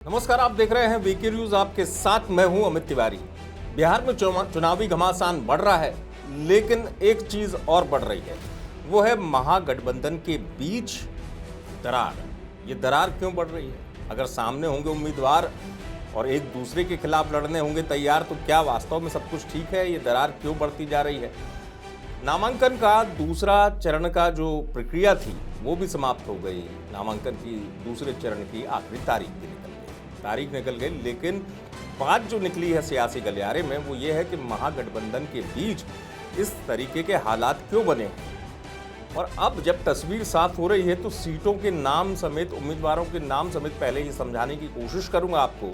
नमस्कार, आप देख रहे हैं वीके न्यूज। आपके साथ मैं हूं अमित तिवारी। बिहार में चुनावी घमासान बढ़ रहा है, लेकिन एक चीज और बढ़ रही है, वो है महागठबंधन के बीच दरार। ये दरार क्यों बढ़ रही है? अगर सामने होंगे उम्मीदवार और एक दूसरे के खिलाफ लड़ने होंगे तैयार, तो क्या वास्तव में सब कुछ ठीक है? ये दरार क्यों बढ़ती जा रही है? नामांकन का दूसरा चरण का जो प्रक्रिया थी वो भी समाप्त हो गई। नामांकन की दूसरे चरण की आखिरी तारीख निकल गई, लेकिन बात जो निकली है सियासी गलियारे में वो ये है कि महागठबंधन के बीच इस तरीके के हालात क्यों बने हैं। और अब जब तस्वीर साफ हो रही है तो सीटों के नाम समेत, उम्मीदवारों के नाम समेत पहले ये समझाने की कोशिश करूंगा आपको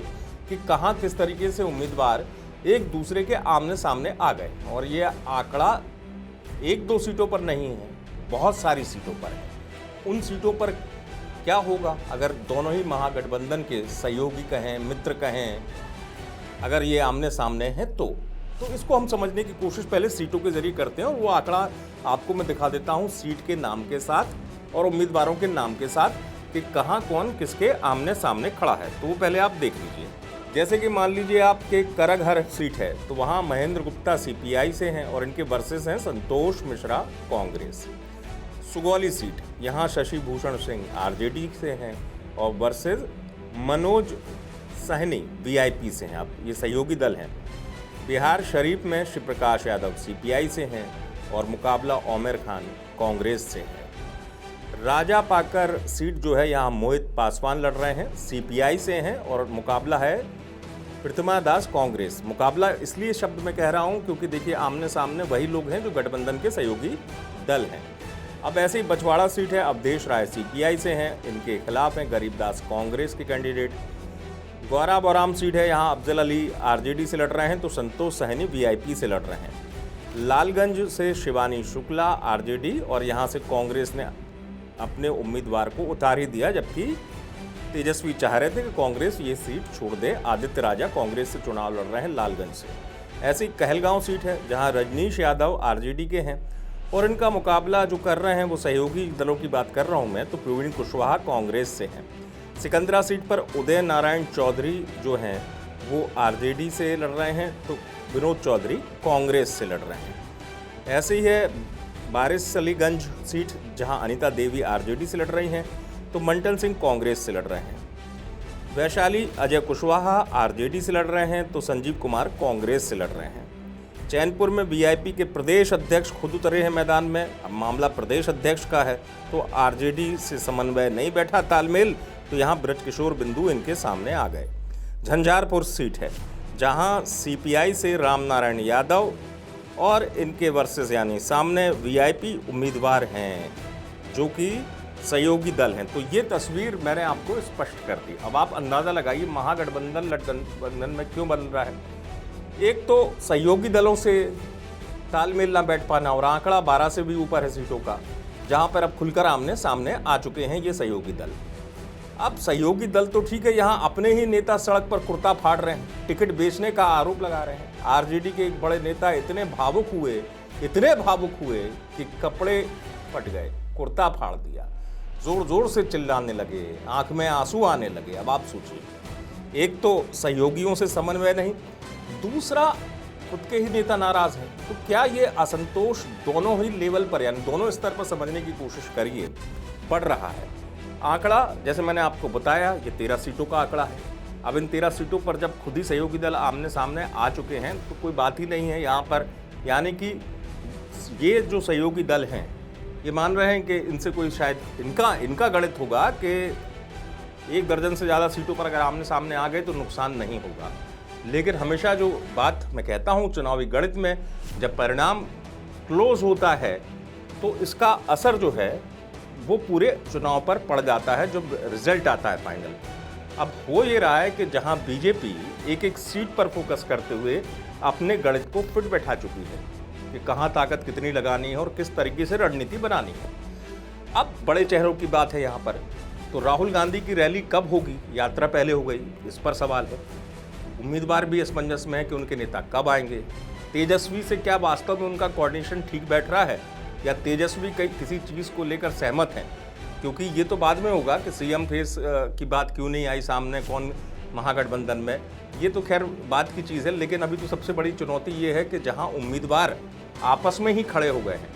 कि कहां किस तरीके से उम्मीदवार एक दूसरे के आमने सामने आ गए। और ये आंकड़ा एक दो सीटों पर नहीं है, बहुत सारी सीटों पर है। उन सीटों पर क्या होगा अगर दोनों ही महागठबंधन के सहयोगी कहें, मित्र कहें, अगर ये आमने सामने हैं तो इसको हम समझने की कोशिश पहले सीटों के जरिए करते हैं। और वो आंकड़ा आपको मैं दिखा देता हूं सीट के नाम के साथ और उम्मीदवारों के नाम के साथ कि कहां कौन किसके आमने सामने खड़ा है। तो वो पहले आप देख लीजिए। जैसे कि मान लीजिए आपके करगहर सीट है तो वहाँ महेंद्र गुप्ता सीपीआई से हैं और इनके वर्सेस हैं संतोष मिश्रा कांग्रेस। सुगौली सीट, यहाँ शशि भूषण सिंह आरजेडी से हैं और वर्सेस मनोज सहनी वीआईपी से हैं। अब ये सहयोगी दल हैं। बिहार शरीफ में शिव प्रकाश यादव सीपीआई से हैं और मुकाबला आमिर खान कांग्रेस से है। राजा पाकर सीट जो है यहाँ मोहित पासवान लड़ रहे हैं, सीपीआई से हैं और मुकाबला है प्रतिमा दास कांग्रेस। मुकाबला इसलिए शब्द में कह रहा हूँ क्योंकि देखिए आमने सामने वही लोग हैं जो गठबंधन के सहयोगी दल हैं। अब ऐसे ही बछवाड़ा सीट है, अवधेश राय सीपीआई से हैं, इनके खिलाफ हैं गरीबदास कांग्रेस के कैंडिडेट। गौरा बौराम सीट है, यहाँ अफजल अली आरजेडी से लड़ रहे हैं तो संतोष सहनी वीआईपी से लड़ रहे हैं। लालगंज से शिवानी शुक्ला आरजेडी और यहाँ से कांग्रेस ने अपने उम्मीदवार को उतार ही दिया, जबकि तेजस्वी चाह रहे थे कि कांग्रेस ये सीट छोड़ दे। आदित्य राजा कांग्रेस से चुनाव लड़ रहे हैं लालगंज से। ऐसी ही कहलगांव सीट है जहां रजनीश यादव आरजेडी के हैं और इनका मुकाबला जो कर रहे हैं वो सहयोगी दलों की बात कर रहा हूं मैं, तो प्रवीण कुशवाहा कांग्रेस से हैं। सिकंदरा सीट पर उदय नारायण चौधरी जो हैं वो आरजेडी से लड़ रहे हैं तो विनोद चौधरी कांग्रेस से लड़ रहे हैं। ऐसे ही है बारिसलीगंज सीट जहां अनीता देवी आरजेडी से लड़ रही हैं तो मंटन सिंह कांग्रेस से लड़ रहे हैं। वैशाली अजय कुशवाहा आरजेडी से लड़ रहे हैं तो संजीव कुमार कांग्रेस से लड़ रहे हैं। चैनपुर में वीआईपी के प्रदेश अध्यक्ष खुद उतरे हैं मैदान में। अब मामला प्रदेश अध्यक्ष का है तो आरजेडी से समन्वय नहीं बैठा तालमेल, तो यहाँ ब्रजकिशोर बिंदु इनके सामने आ गए। झंझारपुर सीट है जहाँ सीपीआई से रामनारायण यादव और इनके वर्सेस यानी सामने वीआईपी उम्मीदवार हैं जो कि सहयोगी दल हैं। तो ये तस्वीर मैंने आपको स्पष्ट कर दी। अब आप अंदाज़ा लगाइए महागठबंधन में क्यों बन रहा है। एक तो सहयोगी दलों से तालमेल ना बैठ पाना और आंकड़ा 12 से भी ऊपर है सीटों का, जहां पर अब खुलकर आमने सामने आ चुके हैं ये सहयोगी दल। अब सहयोगी दल तो ठीक है, यहाँ अपने ही नेता सड़क पर कुर्ता फाड़ रहे हैं, टिकट बेचने का आरोप लगा रहे हैं। आरजेडी के एक बड़े नेता इतने भावुक हुए कि कपड़े फट गए, कुर्ता फाड़ दिया, जोर जोर से चिल्लाने लगे, आंख में आंसू आने लगे। अब आप सोचिए, एक तो सहयोगियों से समन्वय नहीं, दूसरा खुद के ही नेता नाराज हैं। तो क्या ये असंतोष दोनों ही लेवल पर यानी दोनों स्तर पर समझने की कोशिश करिए, बढ़ रहा है। आंकड़ा जैसे मैंने आपको बताया ये 13 सीटों का आंकड़ा है। अब इन 13 सीटों पर जब खुद ही सहयोगी दल आमने सामने आ चुके हैं तो कोई बात ही नहीं है यहाँ पर, यानी कि ये जो सहयोगी दल हैं ये मान रहे हैं कि इनसे कोई शायद इनका गणित होगा कि 1 दर्जन से ज़्यादा सीटों पर अगर आमने सामने आ गए तो नुकसान नहीं होगा। लेकिन हमेशा जो बात मैं कहता हूँ चुनावी गणित में, जब परिणाम क्लोज होता है तो इसका असर जो है वो पूरे चुनाव पर पड़ जाता है जब रिजल्ट आता है फाइनल। अब हो ये रहा है कि जहाँ बीजेपी एक एक सीट पर फोकस करते हुए अपने गणित को फिट बैठा चुकी है कि कहाँ ताकत कितनी लगानी है और किस तरीके से रणनीति बनानी है। अब बड़े चेहरों की बात है यहाँ पर, तो राहुल गांधी की रैली कब होगी? यात्रा पहले हो गई, इस पर सवाल है। उम्मीदवार भी असमंजस में है कि उनके नेता कब आएंगे। तेजस्वी से क्या वास्तव में उनका कोऑर्डिनेशन ठीक बैठ रहा है या तेजस्वी किसी चीज़ को लेकर सहमत हैं? क्योंकि ये तो बाद में होगा कि सीएम फेस की बात क्यों नहीं आई सामने, कौन महागठबंधन में, ये तो खैर बात की चीज़ है, लेकिन अभी तो सबसे बड़ी चुनौती ये है कि जहां उम्मीदवार आपस में ही खड़े हो गए हैं,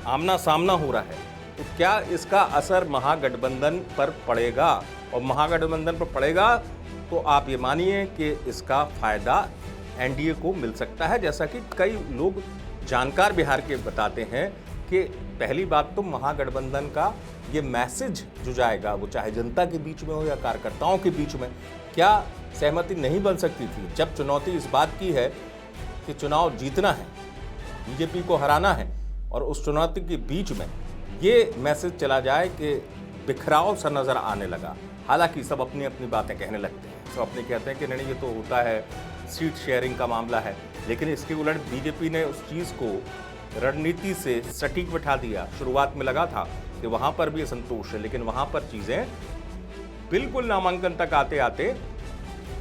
आमना सामना हो रहा है, तो क्या इसका असर महागठबंधन पर पड़ेगा? और महागठबंधन पर पड़ेगा तो आप ये मानिए कि इसका फायदा एनडीए को मिल सकता है, जैसा कि कई लोग जानकार बिहार के बताते हैं कि पहली बात तो महागठबंधन का ये मैसेज जो जाएगा वो चाहे जनता के बीच में हो या कार्यकर्ताओं के बीच में, क्या सहमति नहीं बन सकती थी? जब चुनौती इस बात की है कि चुनाव जीतना है, बीजेपी को हराना है, और उस चुनौती के बीच में ये मैसेज चला जाए कि बिखराव सा नज़र आने लगा। हालांकि सब अपनी अपनी बातें कहने लगते हैं, सब अपने कहते हैं कि नहीं ये तो होता है, सीट शेयरिंग का मामला है, लेकिन इसके उलट बीजेपी ने उस चीज़ को रणनीति से सटीक बिठा दिया। शुरुआत में लगा था कि वहाँ पर भी असंतोष है, लेकिन वहाँ पर चीज़ें बिल्कुल नामांकन तक आते आते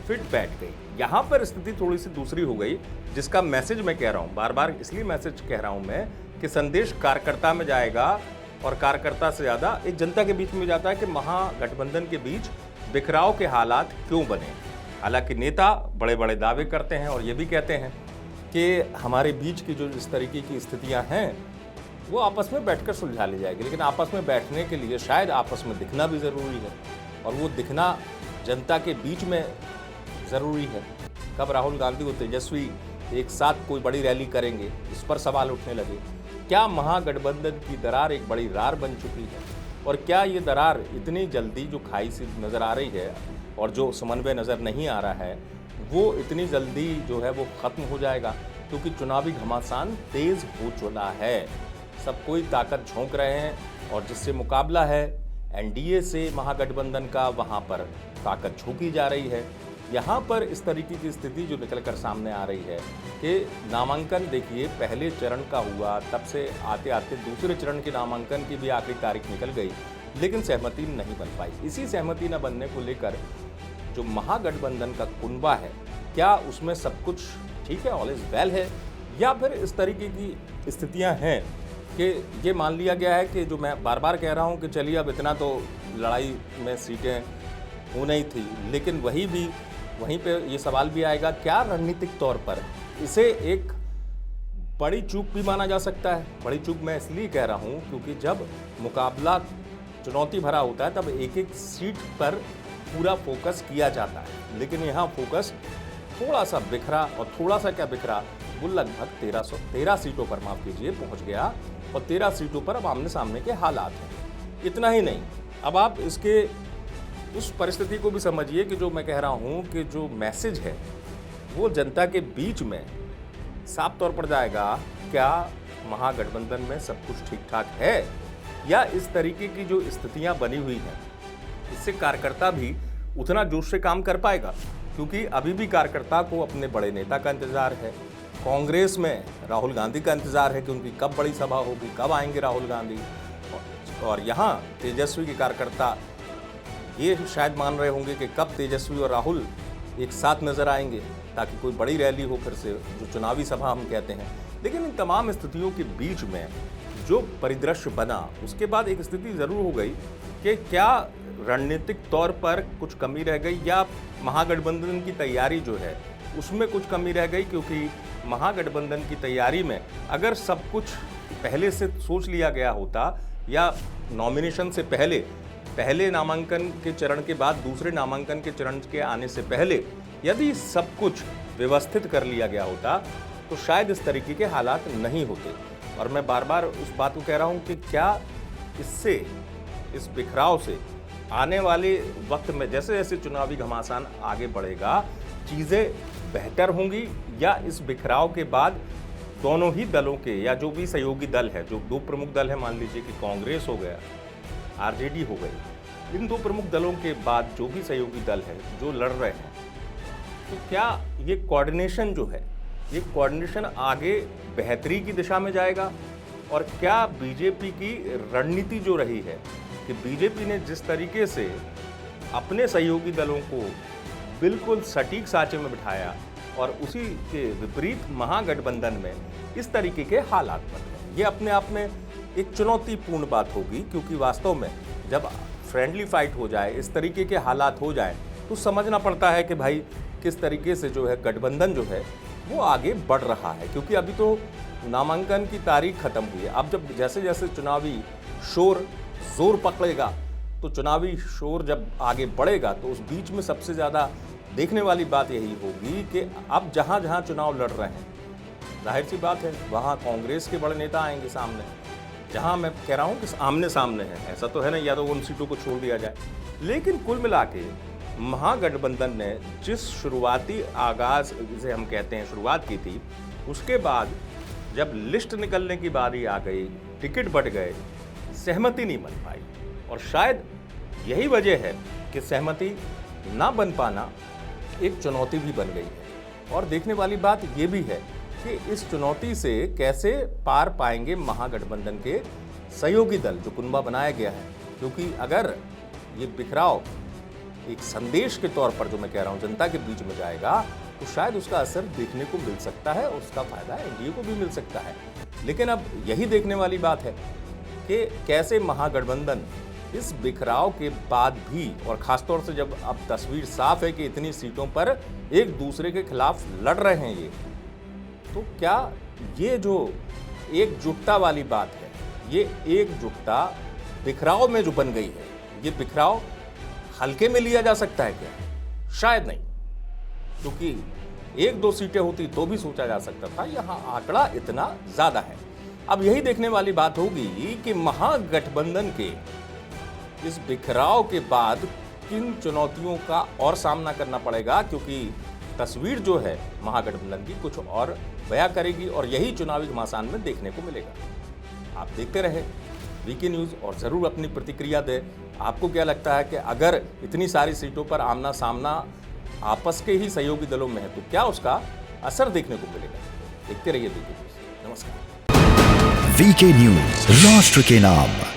फिट बैठ गई। यहाँ पर स्थिति थोड़ी सी दूसरी हो गई, जिसका मैसेज मैं कह रहा हूँ, बार बार इसलिए मैसेज कह रहा हूँ मैं कि संदेश कार्यकर्ता में जाएगा, और कार्यकर्ता से ज़्यादा एक जनता के बीच में जाता है कि महागठबंधन के बीच बिखराव के हालात क्यों बने। हालांकि नेता बड़े बड़े दावे करते हैं और ये भी कहते हैं कि हमारे बीच की जो इस तरीके की स्थितियां हैं वो आपस में बैठकर सुलझा ली जाएगी, लेकिन आपस में बैठने के लिए शायद आपस में दिखना भी ज़रूरी है, और वो दिखना जनता के बीच में ज़रूरी है। कब राहुल गांधी और तेजस्वी एक साथ कोई बड़ी रैली करेंगे, इस पर सवाल उठने लगे। क्या महागठबंधन की दरार एक बड़ी रार बन चुकी है, और क्या ये दरार इतनी जल्दी जो खाई सी नज़र आ रही है और जो समन्वय नज़र नहीं आ रहा है वो इतनी जल्दी जो है वो ख़त्म हो जाएगा? क्योंकि चुनावी घमासान तेज़ हो चुका है, सब कोई ताकत झोंक रहे हैं, और जिससे मुकाबला है एनडीए से महागठबंधन का, वहाँ पर ताकत झोंकी जा रही है। यहाँ पर इस तरीके की स्थिति जो निकल कर सामने आ रही है कि नामांकन देखिए पहले चरण का हुआ, तब से आते आते दूसरे चरण के नामांकन की भी आखिरी तारीख निकल गई, लेकिन सहमति नहीं बन पाई। इसी सहमति न बनने को लेकर जो महागठबंधन का कुनबा है, क्या उसमें सब कुछ ठीक है, ऑल इज वेल है, या फिर इस तरीके की स्थितियां हैं कि ये मान लिया गया है कि जो मैं बार बार कह रहा हूं कि चलिए अब इतना तो लड़ाई में सीटें होनी ही थी, लेकिन वहीं पे ये सवाल भी आएगा, क्या रणनीतिक तौर पर इसे एक बड़ी चूक भी माना जा सकता है? बड़ी चूक मैं इसलिए कह रहा हूं क्योंकि जब मुकाबला चुनौती भरा होता है तब एक एक सीट पर पूरा फोकस किया जाता है, लेकिन यहाँ फोकस थोड़ा सा बिखरा, और थोड़ा सा क्या बिखरा, वो लगभग 13 सीटों पर, माफ़ कीजिए, पहुँच गया, और 13 सीटों पर अब आमने सामने के हालात हैं। इतना ही नहीं, अब आप इसके उस परिस्थिति को भी समझिए कि जो मैं कह रहा हूँ कि जो मैसेज है वो जनता के बीच में साफ तौर पर जाएगा, क्या महागठबंधन में सब कुछ ठीक ठाक है, या इस तरीके की जो स्थितियाँ बनी हुई हैं इससे कार्यकर्ता भी उतना जोश से काम कर पाएगा? क्योंकि अभी भी कार्यकर्ता को अपने बड़े नेता का इंतज़ार है, कांग्रेस में राहुल गांधी का इंतज़ार है कि उनकी कब बड़ी सभा होगी, कब आएंगे राहुल गांधी, और यहाँ तेजस्वी के कार्यकर्ता ये शायद मान रहे होंगे कि कब तेजस्वी और राहुल एक साथ नज़र आएंगे ताकि कोई बड़ी रैली हो, फिर से जो चुनावी सभा हम कहते हैं। लेकिन इन तमाम स्थितियों के बीच में जो परिदृश्य बना, उसके बाद एक स्थिति ज़रूर हो गई कि क्या रणनीतिक तौर पर कुछ कमी रह गई, या महागठबंधन की तैयारी जो है उसमें कुछ कमी रह गई। क्योंकि महागठबंधन की तैयारी में अगर सब कुछ पहले से सोच लिया गया होता, या नॉमिनेशन से पहले नामांकन के चरण के बाद दूसरे नामांकन के चरण के आने से पहले यदि सब कुछ व्यवस्थित कर लिया गया होता, तो शायद इस तरीके के हालात नहीं होते। और मैं बार बार उस बात को कह रहा हूँ कि क्या इससे, इस बिखराव से आने वाले वक्त में जैसे जैसे चुनावी घमासान आगे बढ़ेगा, चीज़ें बेहतर होंगी, या इस बिखराव के बाद दोनों ही दलों के, या जो भी सहयोगी दल है, जो दो प्रमुख दल है, मान लीजिए कि कांग्रेस हो गया, आरजेडी हो गई, इन दो प्रमुख दलों के बाद जो भी सहयोगी दल है जो लड़ रहे हैं, तो क्या ये कोऑर्डिनेशन जो है, ये कोऑर्डिनेशन आगे बेहतरी की दिशा में जाएगा? और क्या बीजेपी की रणनीति जो रही है कि बीजेपी ने जिस तरीके से अपने सहयोगी दलों को बिल्कुल सटीक सांचे में बिठाया, और उसी के विपरीत महागठबंधन में इस तरीके के हालात बन गए, ये अपने आप में एक चुनौतीपूर्ण बात होगी। क्योंकि वास्तव में जब फ्रेंडली फाइट हो जाए, इस तरीके के हालात हो जाए, तो समझना पड़ता है कि भाई किस तरीके से जो है गठबंधन जो है वो आगे बढ़ रहा है, क्योंकि अभी तो नामांकन की तारीख खत्म हुई है। अब जब जैसे जैसे चुनावी शोर जोर पकड़ेगा, तो चुनावी शोर जब आगे बढ़ेगा तो उस बीच में सबसे ज़्यादा देखने वाली बात यही होगी कि अब जहाँ जहाँ चुनाव लड़ रहे हैं, जाहिर सी बात है वहाँ कांग्रेस के बड़े नेता आएंगे सामने। जहाँ मैं कह रहा हूँ कि आमने सामने है, ऐसा तो है नहीं या तो उन सीटों को छोड़ दिया जाए। लेकिन कुल मिला के महागठबंधन ने जिस शुरुआती आगाज जिसे हम कहते हैं शुरुआत की थी, उसके बाद जब लिस्ट निकलने की बारी आ गई, टिकट बट गए, सहमति नहीं बन पाई। और शायद यही वजह है कि सहमति ना बन पाना एक चुनौती भी बन गई है। और देखने वाली बात ये भी है कि इस चुनौती से कैसे पार पाएंगे महागठबंधन के सहयोगी दल जो कुनबा बनाया गया है। क्योंकि अगर ये बिखराव एक संदेश के तौर पर जो मैं कह रहा हूँ जनता के बीच में जाएगा, तो शायद उसका असर देखने को मिल सकता है, उसका फायदा एनडीए को भी मिल सकता है। लेकिन अब यही देखने वाली बात है कि कैसे महागठबंधन इस बिखराव के बाद भी, और खासतौर से जब अब तस्वीर साफ है कि इतनी सीटों पर एक दूसरे के खिलाफ लड़ रहे हैं ये, तो क्या ये जो एकजुटता वाली बात है, ये एकजुटता बिखराव में जो बन गई है, ये बिखराव हल्के में लिया जा सकता है क्या? शायद नहीं, क्योंकि एक दो सीटें होती तो भी सोचा जा सकता था, यहाँ आंकड़ा इतना ज्यादा है। अब यही देखने वाली बात होगी कि महागठबंधन के इस बिखराव के बाद किन चुनौतियों का और सामना करना पड़ेगा, क्योंकि तस्वीर जो है महागठबंधन की कुछ और बयां करेगी और यही चुनावी घमासान में देखने को मिलेगा। आप देखते रहे वीके न्यूज़ और ज़रूर अपनी प्रतिक्रिया दें। आपको क्या लगता है कि अगर इतनी सारी सीटों पर आमना सामना आपस के ही सहयोगी दलों में है, तो क्या उसका असर देखने को मिलेगा? देखते रहिए वीके न्यूज़। नमस्कार। वीके न्यूज़, राष्ट्र के नाम।